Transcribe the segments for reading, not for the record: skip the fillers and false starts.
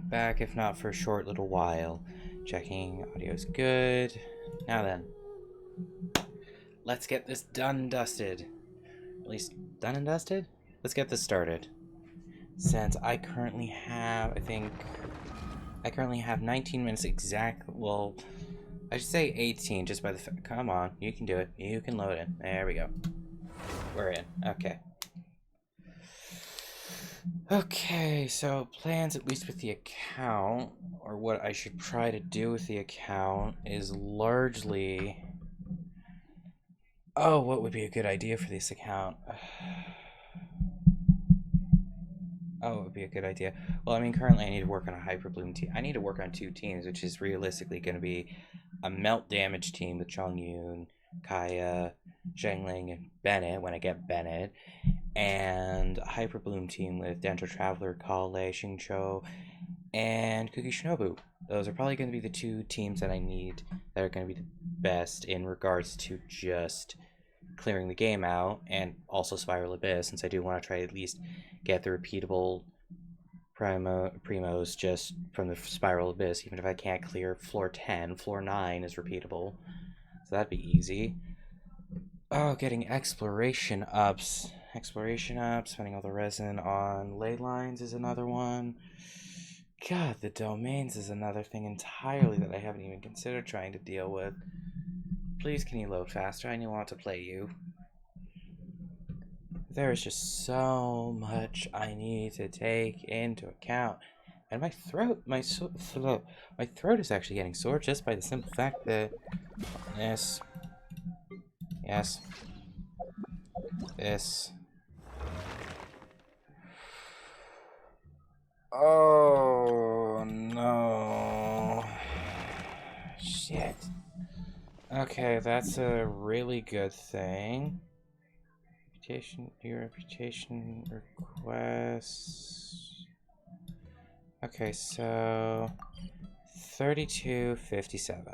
back, if not for a short little while. Checking audio's good. Now then, let's get this done and dusted. At least done and dusted? Let's get this started. Since I currently have, I currently have 19 minutes exact. Well, I should say 18 just by the fact. Come on, you can do it. You can load it. There we go. We're in. Okay. Okay, so plans, at least with the account, or what I should try to do with the account, is largely... Oh, what would be a good idea for this account? Oh, it would be a good idea. Well, I mean, currently I need to work on a Hyperbloom team. I need to work on 2 teams, which is realistically going to be a Melt Damage team with Chongyun, Kaya, Zhengling, and Bennett, when I get Bennett, and a Hyperbloom team with Dendro Traveler, Kale, Xingqiu, and Kuki Shinobu. Those are probably going to be the 2 teams that I need that are going to be the best in regards to just clearing the game out, and also Spiral Abyss, since I do want to try to at least get the repeatable primos just from the Spiral Abyss. Even if I can't clear floor 10, floor 9 is repeatable, so that'd be easy. Oh, getting exploration ups, spending all the resin on ley lines is another one. God, the domains is another thing entirely that I haven't even considered trying to deal with. Please, can you load faster? I want to play you. There is just so much I need to take into account. And my throat is actually getting sore just by the simple fact that... Yes. This. Oh, no. Shit. Okay, that's a really good thing. Your reputation requests. Okay, so 3257.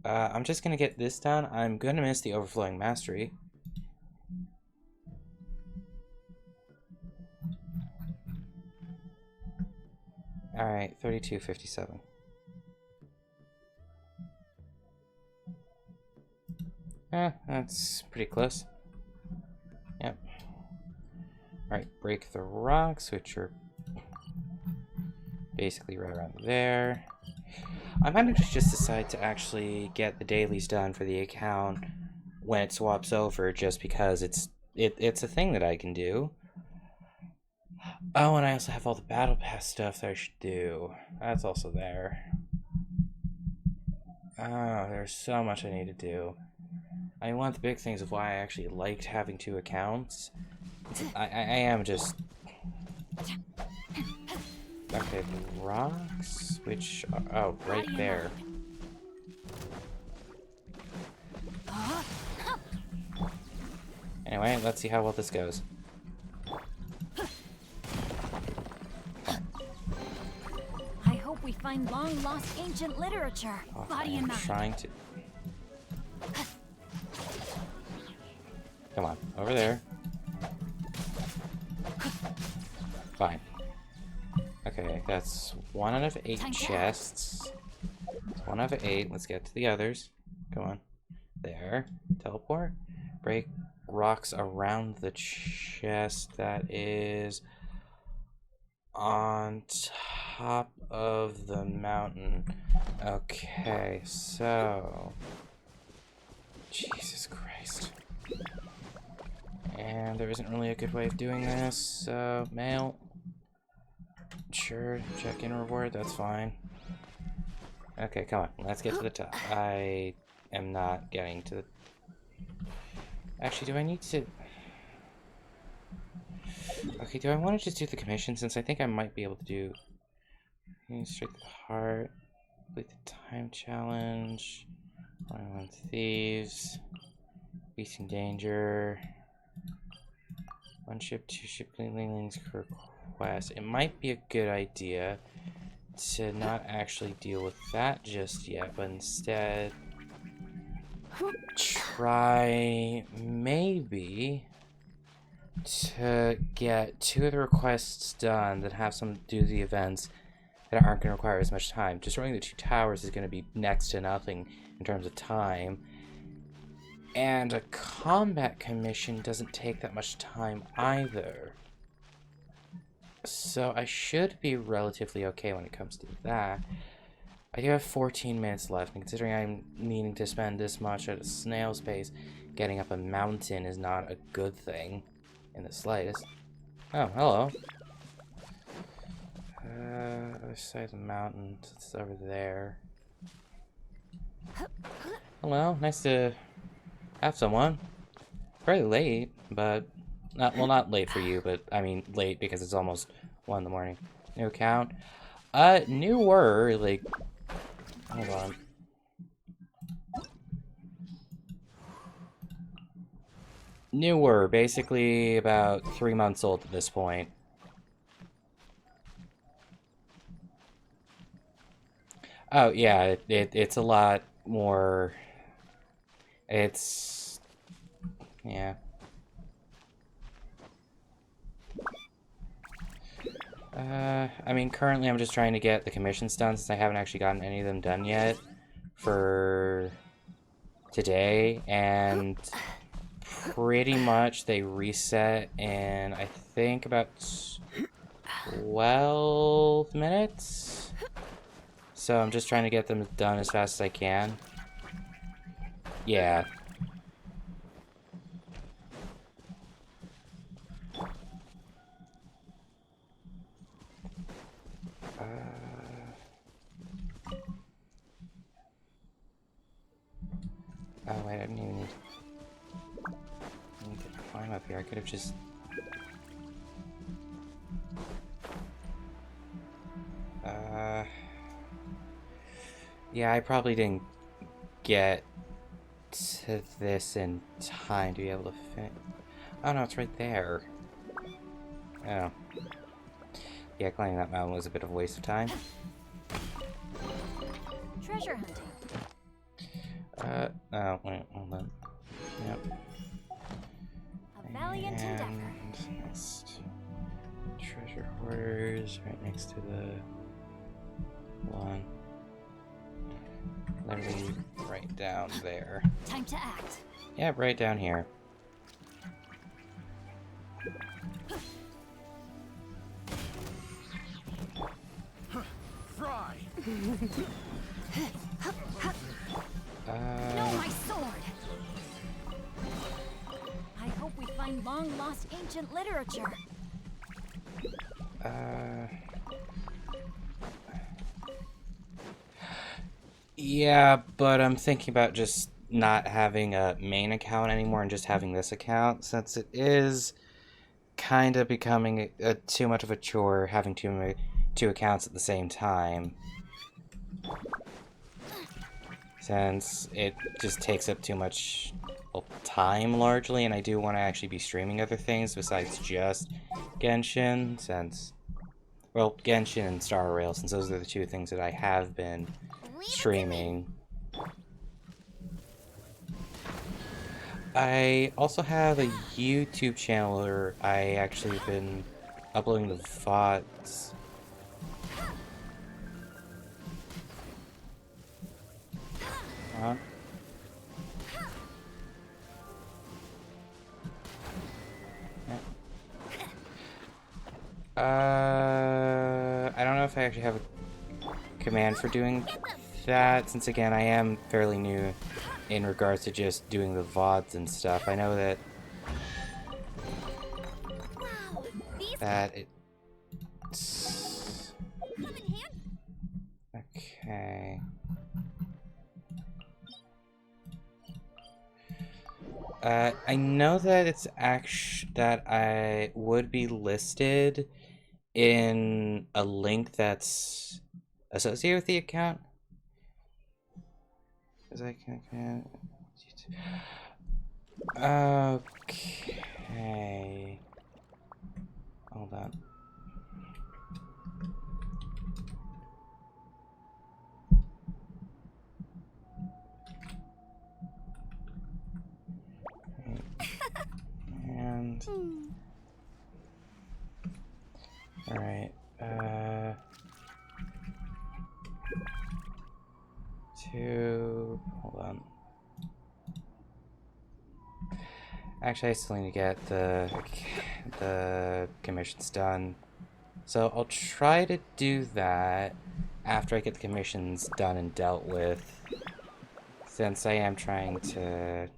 I'm just gonna get this done. I'm gonna miss the overflowing mastery. Alright, 3257. That's pretty close. Yep. Alright, break the rocks, which are basically right around there. I might just decide to actually get the dailies done for the account when it swaps over, just because it's a thing that I can do. Oh, and I also have all the battle pass stuff that I should do. That's also there. Oh, there's so much I need to do. I mean, one of the big things of why I actually liked having 2 accounts, I am just... Okay, the rocks, which are, oh, right there. Anyway, let's see how well this goes. I hope we find long-lost ancient literature. Oh, Body and mind. Trying to... Come on, over there. Fine. Okay, that's 1 out of 8 chests. 1 out of 8. Let's get to the others. Come on. There. Teleport. Break rocks around the chest that is on top of the mountain. Okay, so... Jesus Christ. And there isn't really a good way of doing this, so... Mail. Sure, check-in reward, that's fine. Okay, come on, let's get to the top. I am not getting to the... Actually, do I need to... Okay, do I want to just do the commission, since I think I might be able to do... Straight to the heart. Complete the time challenge. 1 thieves. Beast in danger. 1 ship, 2 ship links per quest. It might be a good idea to not actually deal with that just yet, but instead try maybe to get 2 of the requests done that have some do the events that aren't going to require as much time. Destroying the 2 towers is going to be next to nothing in terms of time. And a combat commission doesn't take that much time either. So I should be relatively okay when it comes to that. I do have 14 minutes left, and considering I'm needing to spend this much at a snail's pace, getting up a mountain is not a good thing in the slightest. Oh, hello. Other side of the mountain, it's over there. Hello, nice to have someone. Very late, but not late for you, but I mean late because it's almost 1 in the morning. New account. Newer, like, hold on. Newer, basically about 3 months old at this point. Oh yeah, it's a lot more. It's yeah. I mean, currently I'm just trying to get the commissions done since I haven't actually gotten any of them done yet for today, and pretty much they reset in, I think, about 12 minutes. So I'm just trying to get them done as fast as I can. Yeah. Oh wait, I didn't even need to climb up here. I could have just... Yeah, I probably didn't get to this in time to be able to finish. Oh no, it's right there. Oh. Yeah, climbing that mountain was a bit of a waste of time. Treasure hunting. Oh, wait, hold on. Yep. A valiant endeavor. Next. Treasure hoarders, right next to the one. Literally right down there. Time to act. Yeah, right down here. Fry. No, my sword! I hope we find long-lost ancient literature. Yeah, but I'm thinking about just not having a main account anymore and just having this account, since it is kind of becoming too much of a chore having two accounts at the same time. Since it just takes up too much, well, time largely, and I do want to actually be streaming other things besides just Genshin, since, well, Genshin and Star Rail, since those are the 2 things that I have been streaming. I also have a YouTube channel where I actually have been uploading the VODs. Huh? I don't know if I actually have a command for doing that, since again, I am fairly new in regards to just doing the VODs and stuff. I know that it's... Okay. I know that it's actually that I would be listed in a link that's associated with the account. Because I can. Okay. Hold on. And 2. Hold on. Actually, I still need to get the commissions done. So I'll try to do that after I get the commissions done and dealt with. Since I am trying to...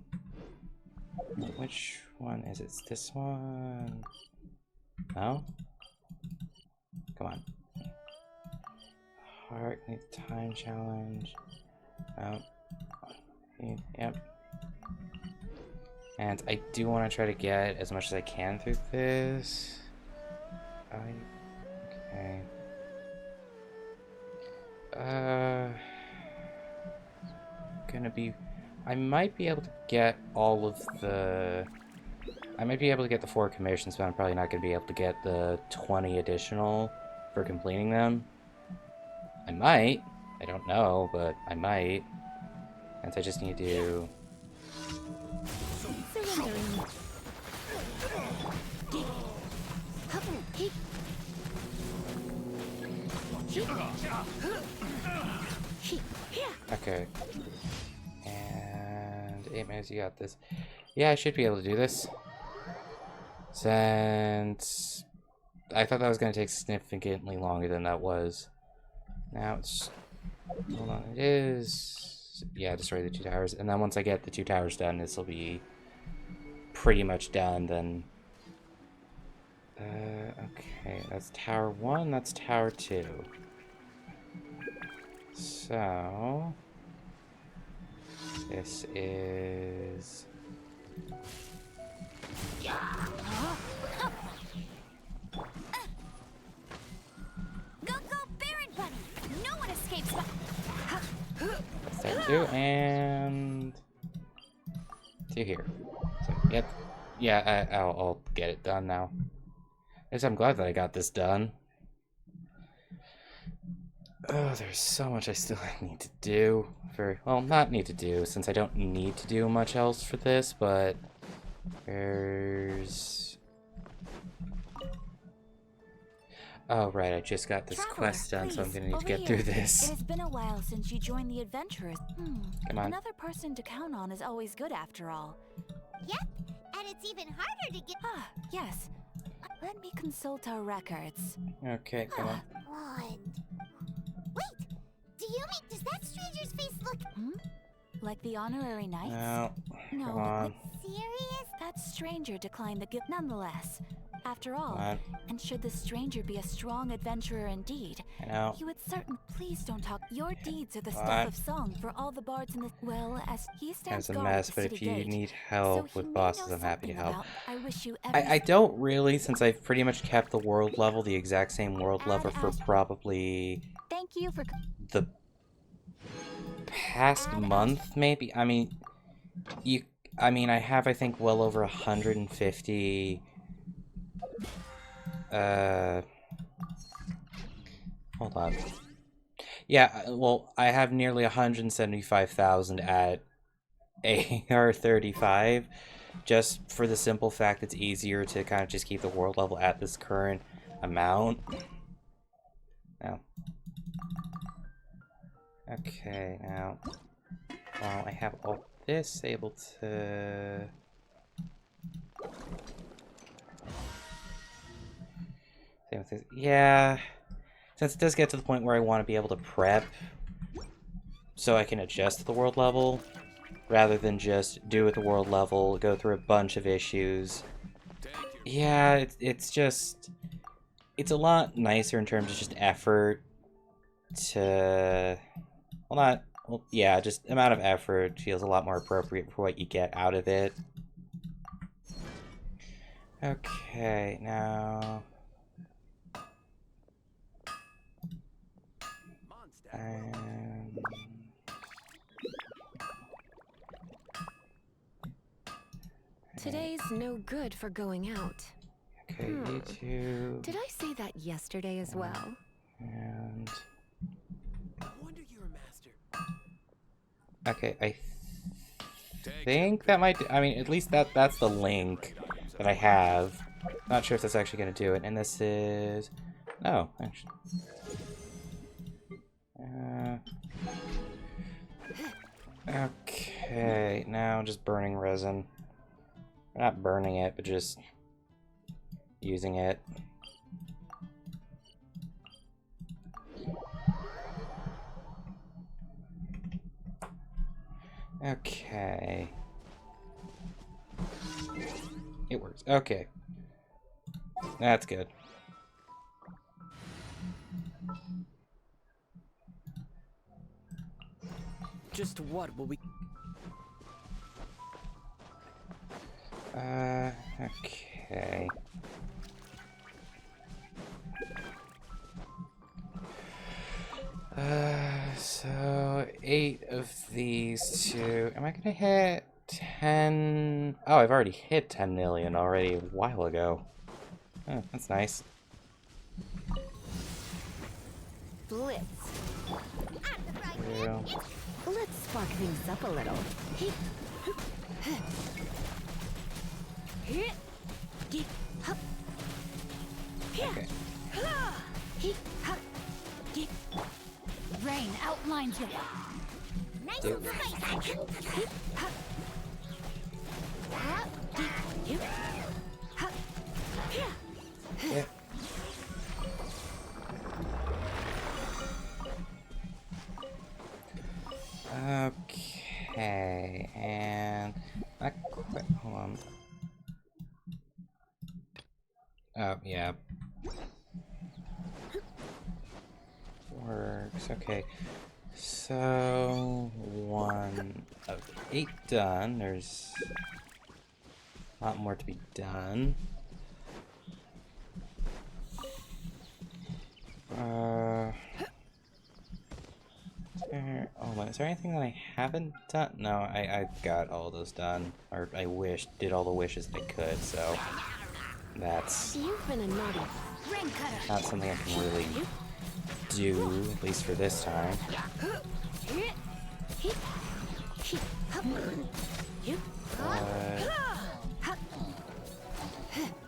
Which one is it? It's this one? No? Come on. Heart needs time challenge. Oh. Yep. And I do want to try to get as much as I can through this. Okay. Gonna be... I might be able to get all of the... I might be able to get the 4 commissions, but I'm probably not gonna be able to get the 20 additional for completing them. I might. I don't know, but I might. And so I just need to... Okay. And 8 minutes, you got this. Yeah, I should be able to do this. Since I thought that was going to take significantly longer than that was. Now it's... Hold on, it is... Yeah, destroy the 2 towers. And then once I get the 2 towers done, this will be pretty much done, then... okay, that's Tower 1, that's Tower 2. So... This is... Go, Baron Bunny! No one escapes by... That's Tower 2, and... 2 here. So, yep. Yeah, I'll get it done now. I guess I'm glad that I got this done. Oh, there's so much I still need to do. Well, not need to do, since I don't need to do much else for this, but... There's... Oh, right, I just got this quest done, so I'm gonna need to get through this. It has been a while since you joined the adventurers. Come on. Another person to count on is always good after all. Yep, and it's even harder to get... Ah, yes. Let me consult our records. Okay, come on. What? Wait, does that stranger's face look... Like the honorary knights? No, No, come on. serious? that stranger declined the gift nonetheless. After all, Come on. and should the stranger be a strong adventurer indeed, I know. you would certain... Please don't talk. Your deeds are the Come stuff on. of song for all the bards in the... Well, as he stands That's a guard mess, at the but city if you gate, need so help he with may bosses, know I'm happy to something help. about- I wish you every... I don't really, since I've pretty much kept the world level, the exact same world level for probably Thank you for... the past month, maybe? I mean, I have, I think, well over 150... Hold on. Yeah, well, I have nearly 175,000 at AR35, just for the simple fact it's easier to kind of just keep the world level at this current amount. Now. Okay, now. Well, I have all this able to... Same with this. Yeah. Since it does get to the point where I want to be able to prep so I can adjust to the world level, rather than just do at the world level, go through a bunch of issues. Yeah, it's just... It's a lot nicer in terms of just effort to... Well, not... Well, yeah, just amount of effort feels a lot more appropriate for what you get out of it. Okay, now... Today's no good for going out. Okay, you two. Did I say that yesterday as well? And... No wonder you're a master. Okay, I think that might... I mean, at least that's the link that I have. Not sure if that's actually going to do it. And this is... No, actually... Okay, now just burning resin. Not burning it, but just using it. Okay. It works. Okay. That's good. Just what will we... Okay. So 8 of these two. Am I gonna hit 10? Oh, I've already hit 10 million already a while ago. Oh, that's nice. Blitz. Real. Let's spark things up a little. Okay. Rain outlines you. Nice Dude. and spicy. Yeah. Okay, and not quite. Hold on. Oh, yeah. Works. Okay. So 1 of 8 done. There's a lot more to be done. Hold on, is there anything that I haven't done? No, I got all those done. Or I did all the wishes that I could, so that's You've been a naughty. Rain cutter. not something I can really do, at least for this time.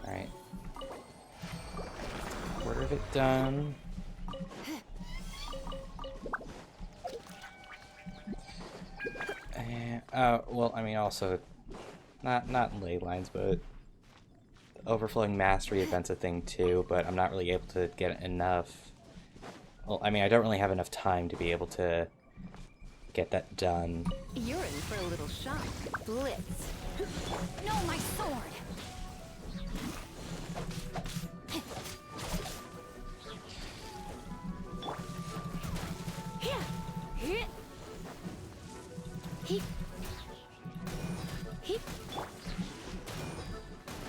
Alright. Quarter of it done. And, well, I mean, also, not ley lines, but overflowing mastery event's a thing too, but I'm not really able to get enough. Well, I mean, I don't really have enough time to be able to get that done. You're in for a little shock. Blitz. No, my sword.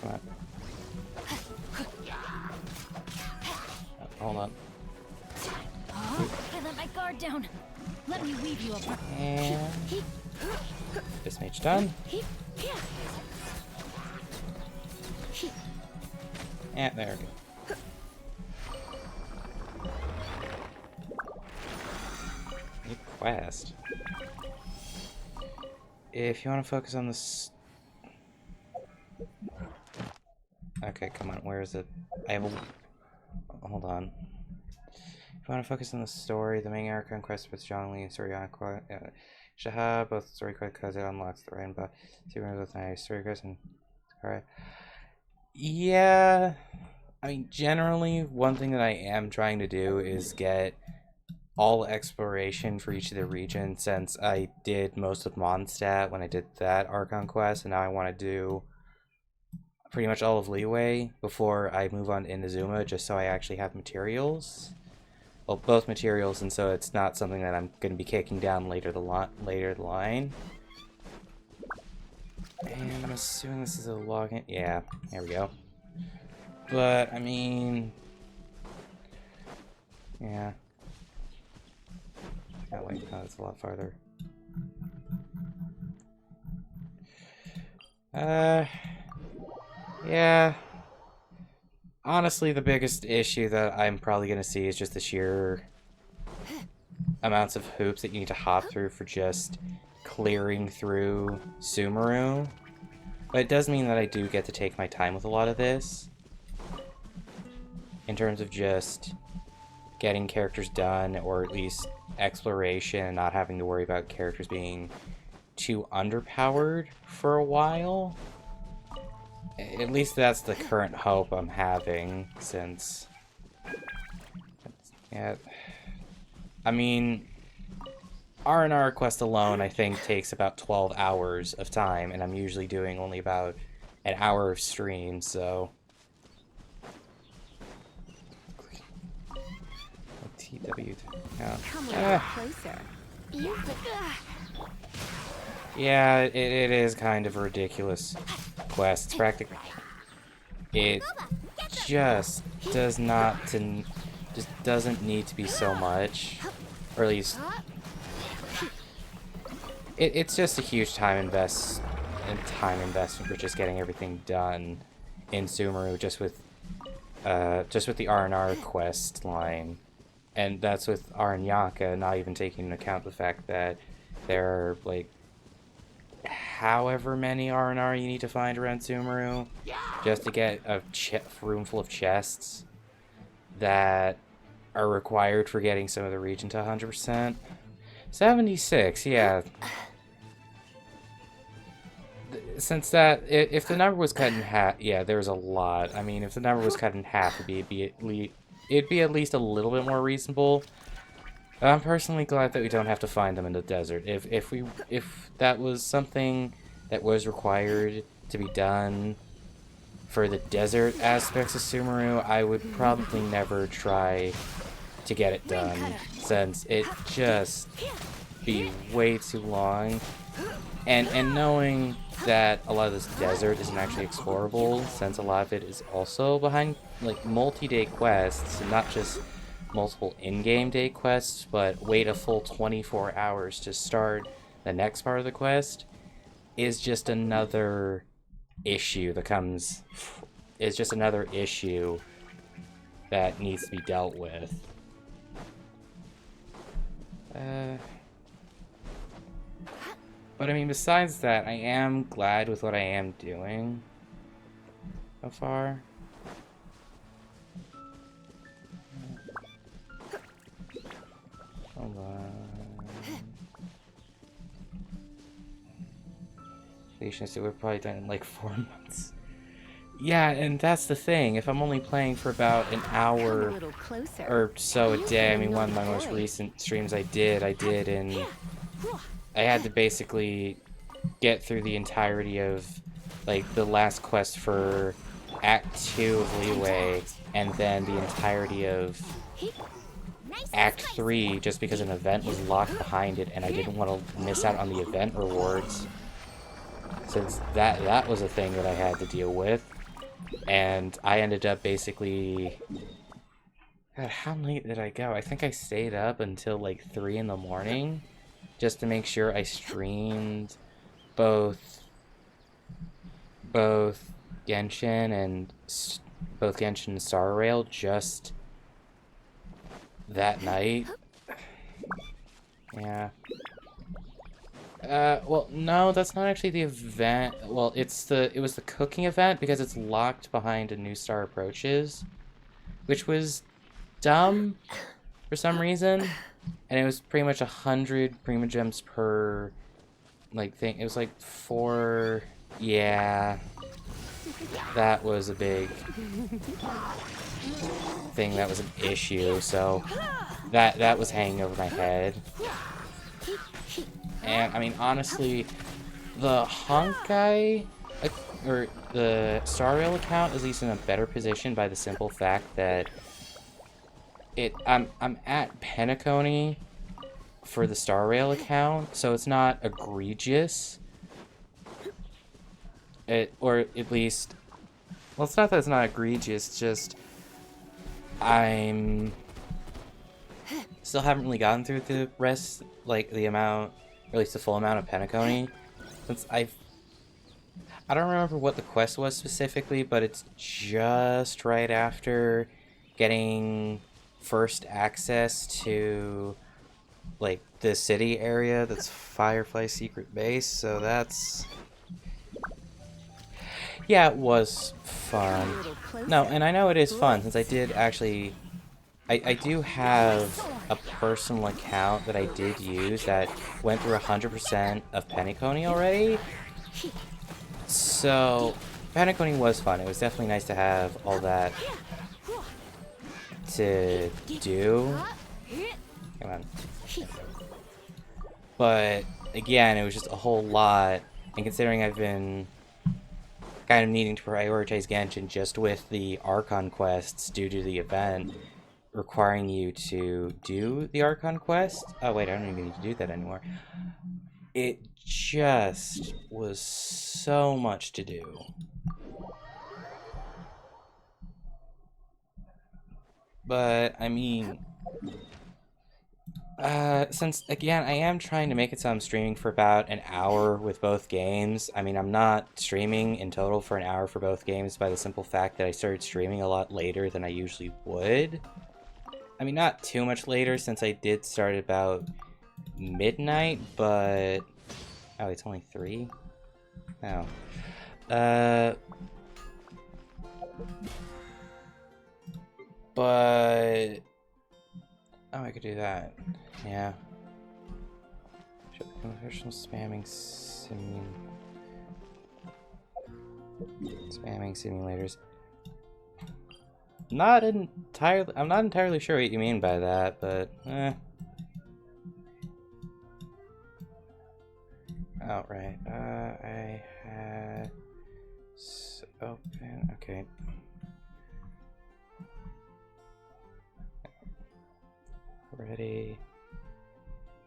Come on. Hold on. I let my guard down. Let me weave you a... And this mage done. Yeah, there we go. New quest. If you want to focus on this. Okay, come on. Where is it? I have a. Hold on. If you want to focus on the story, the main Archon quest with Zhongli and story Aqua, Shahab, both story quest because it unlocks the rainbow. Two rooms with nice story quest and. Alright. Yeah. I mean, generally, one thing that I am trying to do is get all exploration for each of the regions, since I did most of Mondstadt when I did that Archon quest, and now I want to do pretty much all of Leeway before I move on to Inazuma, just so I actually have materials. Well, both materials, and so it's not something that I'm going to be kicking down later the line. And I'm assuming this is a login. Yeah, there we go. But, I mean... Yeah. Oh, wait, no, that's a lot farther. Yeah. Honestly, the biggest issue that I'm probably going to see is just the sheer amounts of hoops that you need to hop through for just clearing through Sumeru. But it does mean that I do get to take my time with a lot of this. In terms of just getting characters done, or at least exploration, and not having to worry about characters being too underpowered for a while. At least that's the current hope I'm having, since... Yeah... I mean... R&R quest alone, I think, takes about 12 hours of time, and I'm usually doing only about an hour of stream, so... TW... Yeah, Come a little closer. yeah, it is kind of a ridiculous quest. It's practically... It just does not... just doesn't need to be so much. Or at least... It's just a huge time investment for just getting everything done in Sumeru, just with the R&R quest line, and that's with Aranyaka, not even taking into account the fact that there are like however many R&R you need to find around Sumeru just to get a room full of chests that are required for getting some of the region to 100%. 76, yeah. Since that, if the number was cut in half, yeah, there's a lot. I mean, if the number was cut in half, it'd be at least a little bit more reasonable. I'm personally glad that we don't have to find them in the desert. If that was something that was required to be done for the desert aspects of Sumeru, I would probably never try to get it done, since it just be way too long. And knowing that a lot of this desert isn't actually explorable, since a lot of it is also behind like multi-day quests, and not just multiple in-game day quests, but wait a full 24 hours to start the next part of the quest, is just another issue that needs to be dealt with. But I mean, besides that, I am glad with what I am doing so far. Hold on. Patience, we're probably done in like 4 months. Yeah, and that's the thing. If I'm only playing for about an hour or so a day, I mean, one of my most recent streams I did in... I had to basically get through the entirety of, like, the last quest for Act 2 of Leeway, and then the entirety of Act 3, just because an event was locked behind it, and I didn't want to miss out on the event rewards. Since that was a thing that I had to deal with. And I ended up basically... God, how late did I go? I think I stayed up until, like, 3 in the morning. Just to make sure I streamed both Genshin and Star Rail just that night. Yeah. Well, no, that's not actually the event. Well, it was the cooking event, because it's locked behind a new star approaches, which was dumb for some reason. And it was pretty much 100 Prima Gems per, like, thing. It was like 4... Yeah. That was a big thing that was an issue, so that was hanging over my head. And, I mean, honestly, the Honkai, or the Star Rail account is at least in a better position by the simple fact that I'm at Penacony for the Star Rail account, so it's not egregious. Or at least, well, it's not that it's not egregious, it's just I'm still haven't really gotten through the rest, like the amount, or at least the full amount of Penacony, since I don't remember what the quest was specifically, but it's just right after getting first access to, like, the city area that's Firefly's secret base, so that's... Yeah, it was fun. No, and I know it is fun, since I did actually I do have a personal account that I did use that went through 100% of Pennyconey already. So, Pennyconey was fun. It was definitely nice to have all that to do. Come on. But, again, it was just a whole lot. And considering I've been kind of needing to prioritize Genshin just with the Archon quests due to the event requiring you to do the Archon quest. Oh, wait, I don't even need to do that anymore. It just was so much to do. But, I mean, since, again, I am trying to make it so I'm streaming for about an hour with both games. I mean, I'm not streaming in total for an hour for both games by the simple fact that I started streaming a lot later than I usually would. I mean, not too much later since I did start about midnight, but... Oh, it's only 3? Oh. But... Oh, I could do that. Yeah. Professional spamming simulators. I'm not entirely sure what you mean by that, but Oh, right. I had open. Okay. Ready.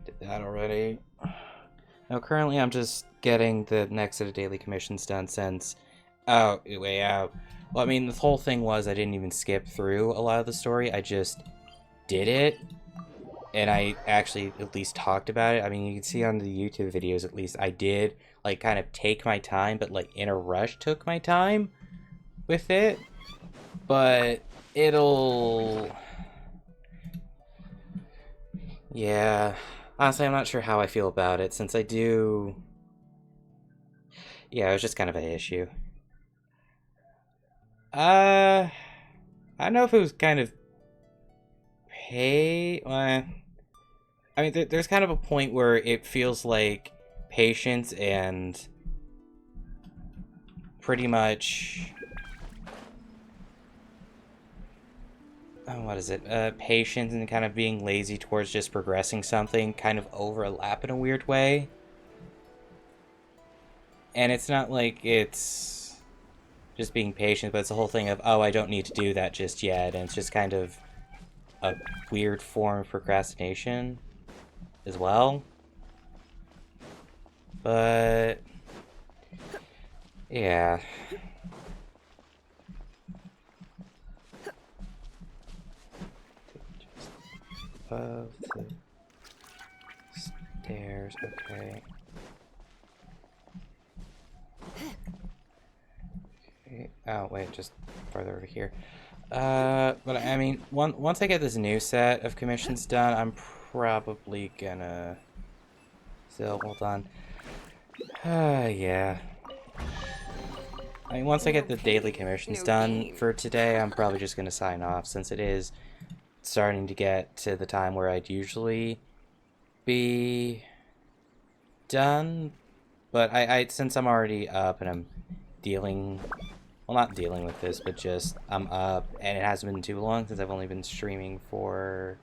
Did that already. Now, currently, I'm just getting the next set of daily commissions done since. Oh, way out. Well, I mean, the whole thing was I didn't even skip through a lot of the story. I just did it. And I actually at least talked about it. I mean, you can see on the YouTube videos, at least, I did, like, kind of take my time, but, like, in a rush took my time with it. But it'll... Yeah. Honestly, I'm not sure how I feel about it, since I do... Yeah, it was just kind of an issue. I don't know if it was kind of I mean, there's kind of a point where it feels like patience and pretty much... what is it? Patience and kind of being lazy towards just progressing something kind of overlap in a weird way. And it's not like it's just being patient, but it's the whole thing of, oh, I don't need to do that just yet. And it's just kind of a weird form of procrastination as well. But yeah. Above the stairs, okay. Okay. Oh, wait, just farther over here. But I mean, once I get this new set of commissions done, I'm probably gonna... Still, hold on. Yeah. I mean, once I get the daily commissions done for today, I'm probably just gonna sign off, since it is starting to get to the time where I'd usually be done. But since I'm already up and I'm dealing... Well, not dealing with this, but just I'm up, and it hasn't been too long since I've only been streaming for...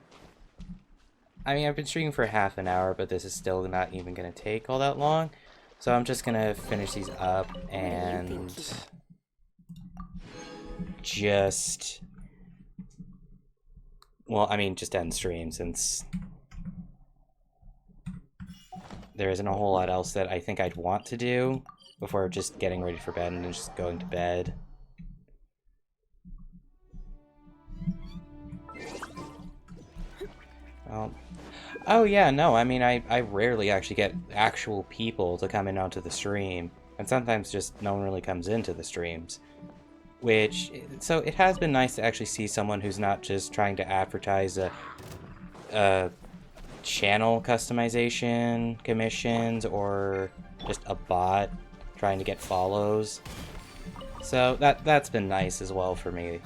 I mean, I've been streaming for half an hour, but this is still not even going to take all that long. So I'm just going to finish these up and just... Well, I mean, just end stream, since there isn't a whole lot else that I think I'd want to do before just getting ready for bed and just going to bed. Oh yeah, no, I mean, I rarely actually get actual people to come in onto the stream, and sometimes just no one really comes into the streams. So it has been nice to actually see someone who's not just trying to advertise a channel customization commissions or just a bot trying to get follows. So that's been nice as well for me.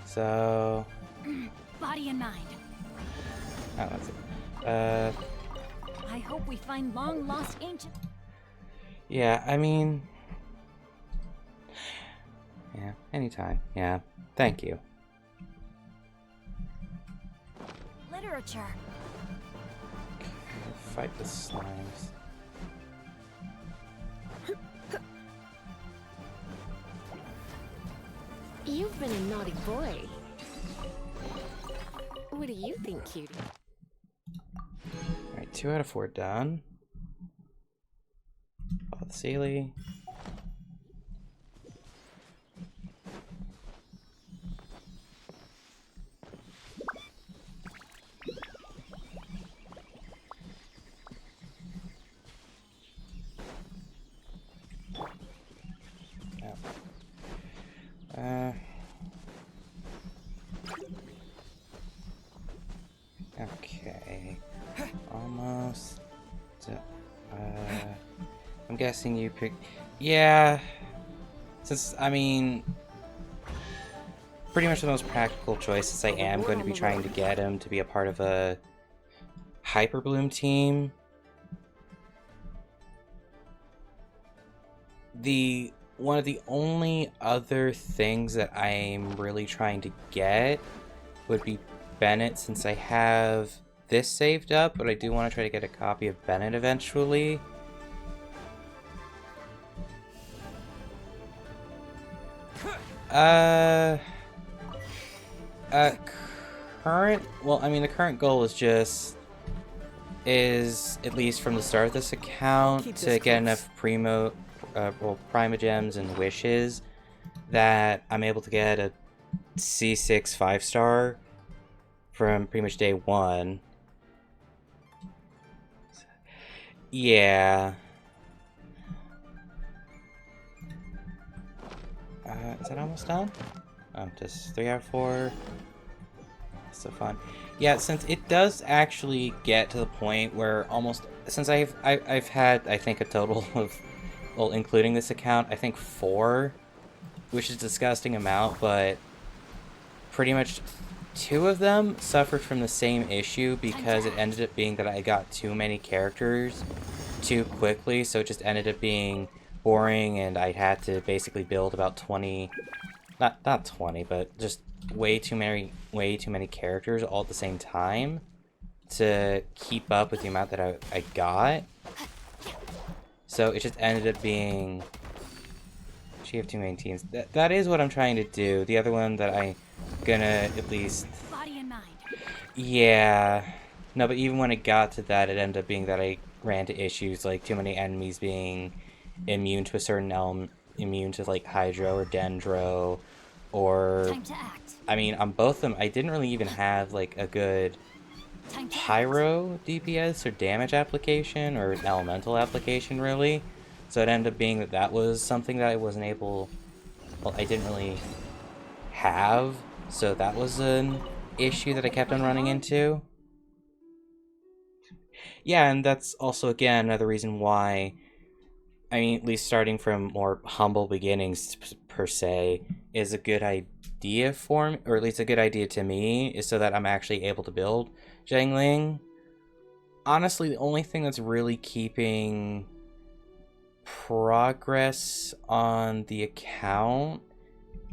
So Body and mind. Oh, that's it. I hope we find long-lost ancient... Yeah, I mean... Yeah, anytime. Yeah, thank you. literature. Fight the slimes. You've been a naughty boy. What do you think, cutie? Alright, 2 out of 4 done. Follow the Sealy. Okay. Almost. I'm guessing you pick. Yeah. Since, I mean, pretty much the most practical choice, since I am going to be trying to get him to be a part of a Hyper Bloom team. One of the only other things that I'm really trying to get would be Bennett, since I have this saved up, but I do want to try to get a copy of Bennett eventually. The current goal is at least from the start of this account to get enough Prima-Gems and Wishes that I'm able to get a C6 5-star from pretty much day 1. Yeah. Is that almost done? Oh, just 3 out of 4. So fun. Yeah, since it does actually get to the point where since I've had, I think, a total of, well, including this account, I think 4, which is a disgusting amount, but pretty much 2 of them suffered from the same issue because it ended up being that I got too many characters too quickly, so it just ended up being boring, and I had to basically build about 20, not 20, but just way too many characters all at the same time to keep up with the amount that I got. So it just ended up being, she have 2 main teams. That is what I'm trying to do. The other one that I'm gonna at least, Body and mind. yeah, no, but even when it got to that, it ended up being that I ran into issues like too many enemies being immune to a certain element, immune to like Hydro or Dendro, or Time to act. I mean, on both of them, I didn't really even have like a good Time to pyro DPS or damage application or an elemental application really. So it ended up being that was something that I wasn't able, well, I didn't really have. So that was an issue that I kept on running into. Yeah, and that's also, again, another reason why, I mean, at least starting from more humble beginnings, per se, is a good idea for me, or at least a good idea to me, is so that I'm actually able to build Zhangling. Honestly, the only thing that's really keeping progress on the account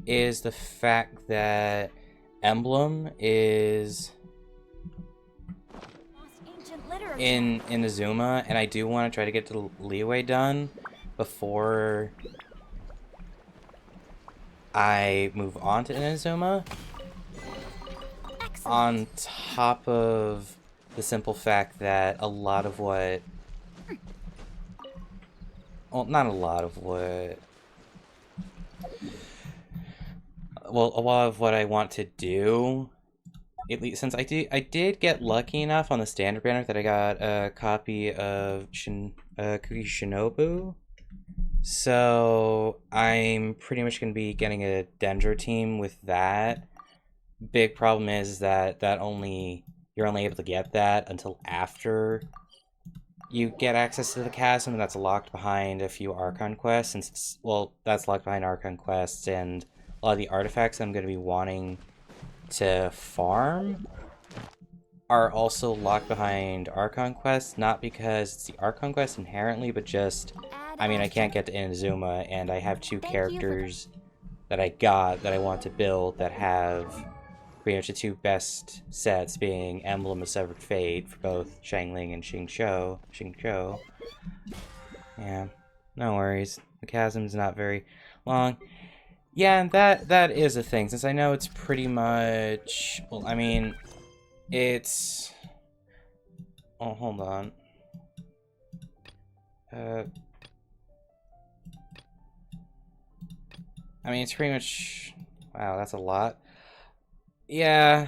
is the fact that Emblem is in Inazuma, and I do want to try to get the leeway done before I move on to Inazuma. On top of the simple fact that a lot of what, well, not a lot of what, well, a lot of what I want to do, at least since I did get lucky enough on the standard banner that I got a copy of Cookie Shinobu. So I'm pretty much going to be getting a Dendro team with that. Big problem is that you're only able to get that until after you get access to the chasm, and that's locked behind a few Archon quests, that's locked behind Archon quests, and a lot of the artifacts I'm going to be wanting to farm are also locked behind Archon quests, not because it's the Archon quest inherently, but just, I mean, I can't get to Inazuma, and I have two Thank you for characters that I got that I want to build that have pretty much the two best sets, being Emblem of Severed Fate for both Xiangling and Xingqiu. Yeah, no worries. The chasm's not very long. Yeah, and that is a thing, since I know it's pretty much, well, I mean, it's, oh, hold on. I mean, it's pretty much, wow, that's a lot. Yeah.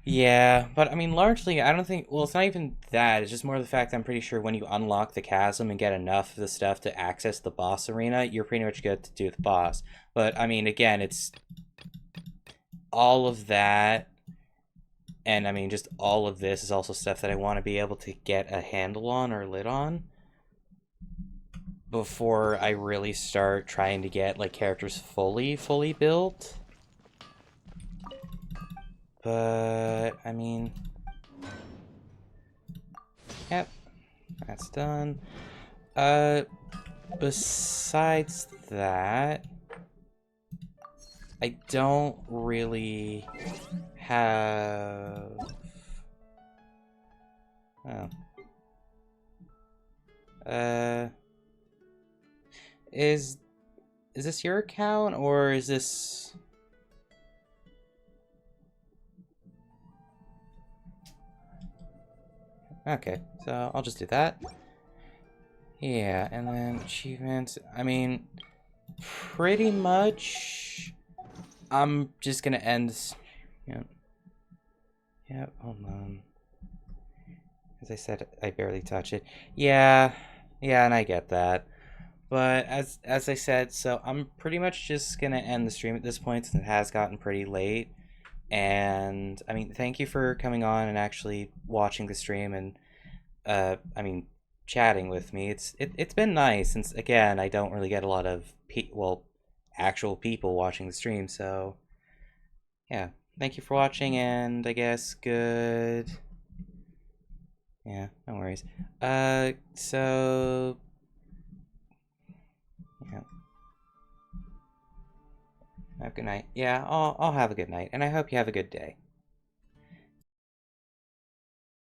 Yeah, but I mean, largely, I don't think, well, it's not even that. It's just more the fact that I'm pretty sure when you unlock the chasm and get enough of the stuff to access the boss arena, you're pretty much good to do the boss. But, I mean, again, it's all of that, and I mean, just all of this is also stuff that I want to be able to get a handle on or lid on before I really start trying to get, like, characters fully built. But, I mean, yep, that's done. Besides that, I don't really have... Oh. Is this your account, or is this... Okay, so I'll just do that. Yeah, and then achievements. I mean, pretty much, I'm just gonna end this. Yeah. Yeah, hold on. As I said, I barely touch it. Yeah, and I get that. But as I said, so I'm pretty much just gonna end the stream at this point since it has gotten pretty late. And I mean, thank you for coming on and actually watching the stream and I mean, chatting with me. It's been nice since again I don't really get a lot of actual people watching the stream. So yeah, thank you for watching, and I guess good. Yeah, no worries. So yeah, have a good night. Yeah, I'll have a good night, and I hope you have a good day.